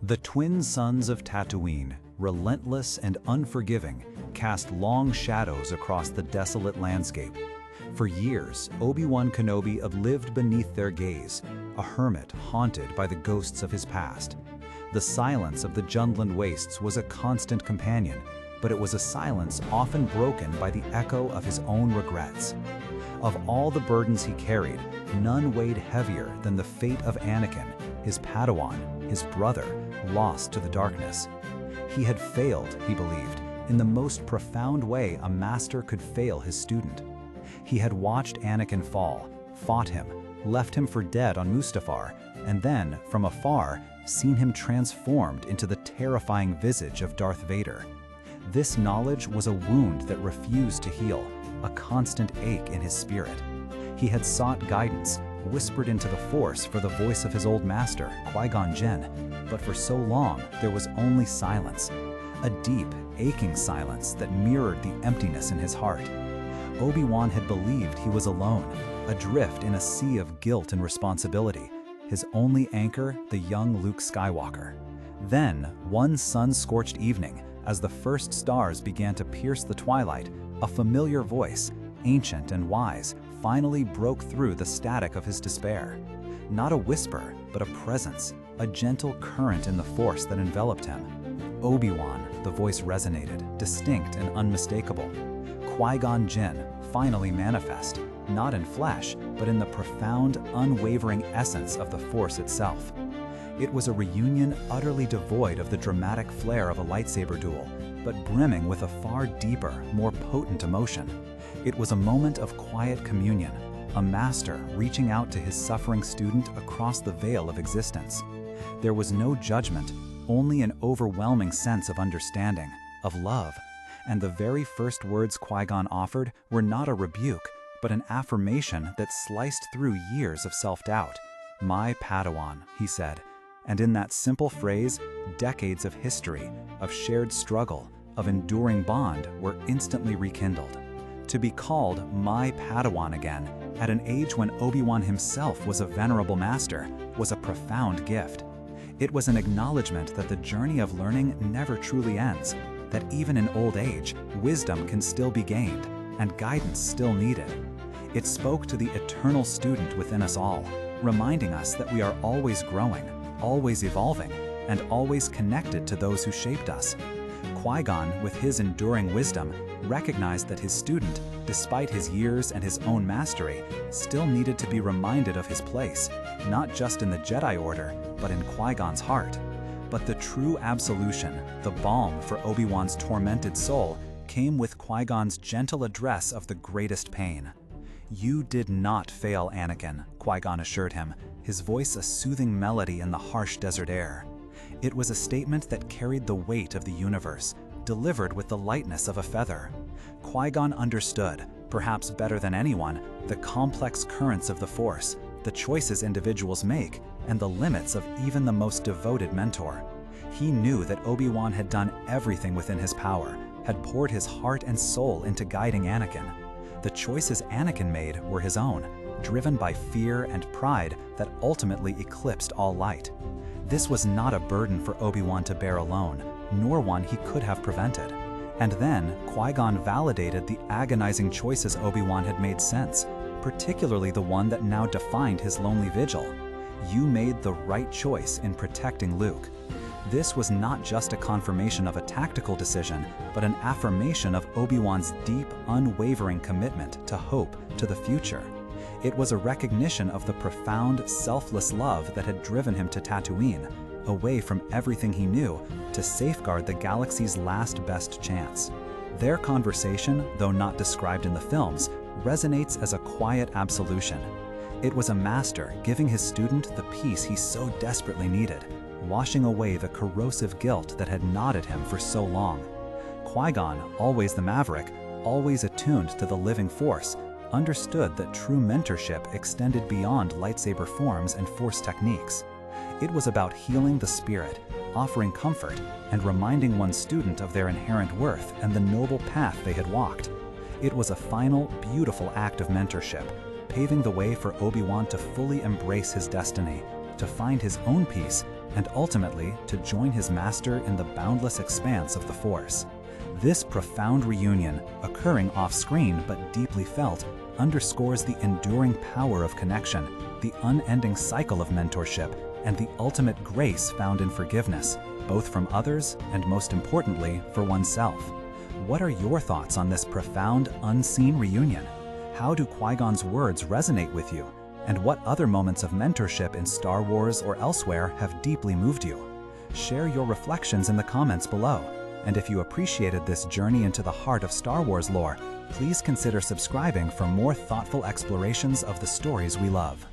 The twin sons of Tatooine, relentless and unforgiving, cast long shadows across the desolate landscape. For years, Obi-Wan Kenobi lived beneath their gaze, a hermit haunted by the ghosts of his past. The silence of the Jundland wastes was a constant companion, but it was a silence often broken by the echo of his own regrets. Of all the burdens he carried, none weighed heavier than the fate of Anakin, his Padawan, his brother, lost to the darkness. He had failed, he believed, in the most profound way a master could fail his student. He had watched Anakin fall, fought him, left him for dead on Mustafar, and then, from afar, seen him transformed into the terrifying visage of Darth Vader. This knowledge was a wound that refused to heal, a constant ache in his spirit. He had sought guidance, whispered into the Force for the voice of his old master, Qui-Gon Jinn, but for so long there was only silence, a deep, aching silence that mirrored the emptiness in his heart. Obi-Wan had believed he was alone, adrift in a sea of guilt and responsibility, his only anchor the young Luke Skywalker. Then, one sun-scorched evening, as the first stars began to pierce the twilight, a familiar voice, ancient and wise, finally broke through the static of his despair. Not a whisper, but a presence, a gentle current in the Force that enveloped him. Obi-Wan, the voice resonated, distinct and unmistakable. Qui-Gon Jinn, finally manifest, not in flesh, but in the profound, unwavering essence of the Force itself. It was a reunion utterly devoid of the dramatic flair of a lightsaber duel, but brimming with a far deeper, more potent emotion. It was a moment of quiet communion, a master reaching out to his suffering student across the veil of existence. There was no judgment, only an overwhelming sense of understanding, of love. And the very first words Qui-Gon offered were not a rebuke, but an affirmation that sliced through years of self-doubt. "My Padawan," he said. And in that simple phrase, decades of history, of shared struggle, of enduring bond were instantly rekindled. To be called "my Padawan" again, at an age when Obi-Wan himself was a venerable master, was a profound gift. It was an acknowledgement that the journey of learning never truly ends, that even in old age, wisdom can still be gained, and guidance still needed. It spoke to the eternal student within us all, reminding us that we are always growing, always evolving, and always connected to those who shaped us. Qui-Gon, with his enduring wisdom, recognized that his student, despite his years and his own mastery, still needed to be reminded of his place, not just in the Jedi Order, but in Qui-Gon's heart. But the true absolution, the balm for Obi-Wan's tormented soul, came with Qui-Gon's gentle address of the greatest pain. "You did not fail, Anakin," Qui-Gon assured him, his voice a soothing melody in the harsh desert air. It was a statement that carried the weight of the universe, delivered with the lightness of a feather. Qui-Gon understood, perhaps better than anyone, the complex currents of the Force, the choices individuals make, and the limits of even the most devoted mentor. He knew that Obi-Wan had done everything within his power, had poured his heart and soul into guiding Anakin. The choices Anakin made were his own, driven by fear and pride that ultimately eclipsed all light. This was not a burden for Obi-Wan to bear alone, nor one he could have prevented. And then, Qui-Gon validated the agonizing choices Obi-Wan had made since, particularly the one that now defined his lonely vigil. "You made the right choice in protecting Luke." This was not just a confirmation of a tactical decision, but an affirmation of Obi-Wan's deep, unwavering commitment to hope, to the future. It was a recognition of the profound, selfless love that had driven him to Tatooine, away from everything he knew, to safeguard the galaxy's last best chance. Their conversation, though not described in the films, resonates as a quiet absolution. It was a master giving his student the peace he so desperately needed, washing away the corrosive guilt that had knotted him for so long. Qui-Gon, always the maverick, always attuned to the living Force, understood that true mentorship extended beyond lightsaber forms and Force techniques. It was about healing the spirit, offering comfort, and reminding one's student of their inherent worth and the noble path they had walked. It was a final, beautiful act of mentorship, paving the way for Obi-Wan to fully embrace his destiny, to find his own peace, and ultimately to join his master in the boundless expanse of the Force. This profound reunion, occurring off-screen but deeply felt, underscores the enduring power of connection, the unending cycle of mentorship, and the ultimate grace found in forgiveness, both from others and, most importantly, for oneself. What are your thoughts on this profound, unseen reunion? How do Qui-Gon's words resonate with you? And what other moments of mentorship in Star Wars or elsewhere have deeply moved you? Share your reflections in the comments below. And if you appreciated this journey into the heart of Star Wars lore, please consider subscribing for more thoughtful explorations of the stories we love.